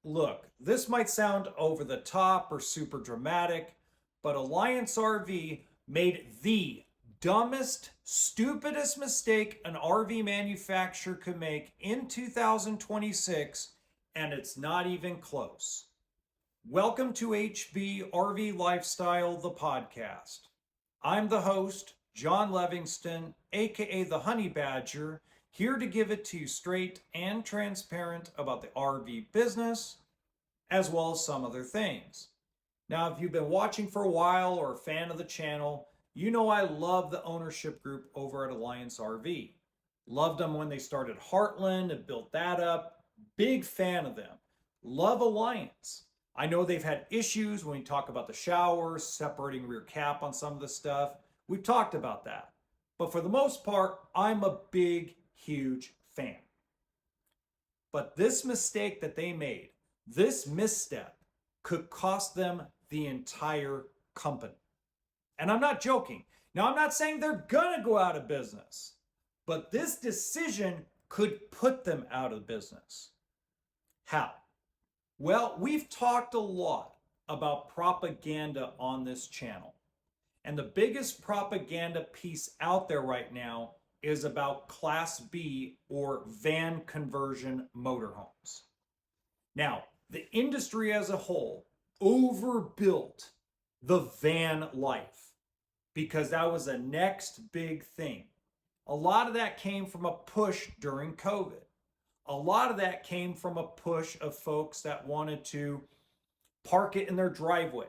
Look, this might sound over the top or super dramatic, but Alliance RV made the dumbest, stupidest mistake an RV manufacturer could make in 2026, and it's not even close. Welcome to HBRV Lifestyle, the podcast. I'm the host, John Levingston, aka the Honey Badger, here to give it to you straight and transparent about the RV business, as well as some other things. Now, if you've been watching for a while or a fan of the channel, you know I love the ownership group over at Alliance RV. Loved them when they started Heartland and built that up. Big fan of them. Love Alliance. I know they've had issues when we talk about the showers, separating rear cap on some of the stuff. We've talked about that. But for the most part, I'm a big, huge fan. But this mistake that they made, this misstep, could cost them the entire company. And I'm not joking. Now, I'm not saying they're going to go out of business, but this decision could put them out of business. How? Well, we've talked a lot about propaganda on this channel. And the biggest propaganda piece out there right now is about Class B or van conversion motorhomes. Now, the industry as a whole overbuilt the van life because that was the next big thing. A lot of that came from a push during COVID. A lot of that came from a push of folks that wanted to park it in their driveway.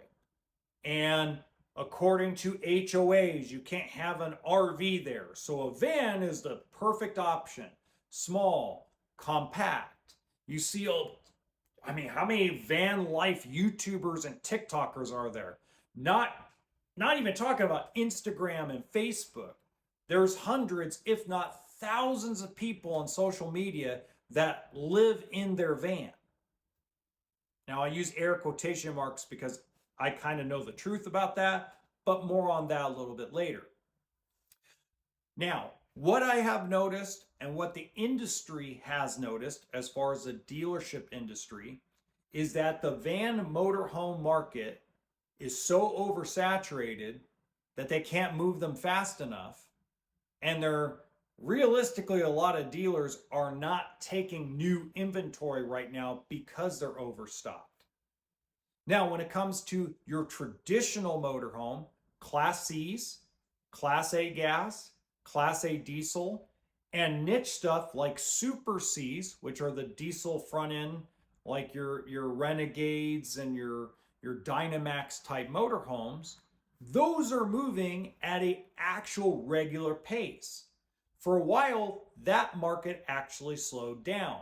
And according to HOAs, you can't have an RV there. So a van is the perfect option. Small, compact. You see, how many van life YouTubers and TikTokers are there? Not even talking about Instagram and Facebook. There's hundreds, if not thousands of people on social media that live in their van. Now, I use air quotation marks because I kind of know the truth about that, but more on that a little bit later. Now, what I have noticed and what the industry has noticed as far as the dealership industry is that the van motorhome market is so oversaturated that they can't move them fast enough. And realistically, a lot of dealers are not taking new inventory right now because they're overstocked. Now, when it comes to your traditional motorhome, Class C's, Class A gas, Class A diesel, and niche stuff like Super C's, which are the diesel front end, like your Renegades and your Dynamax type motorhomes, those are moving at an actual regular pace. For a while, that market actually slowed down.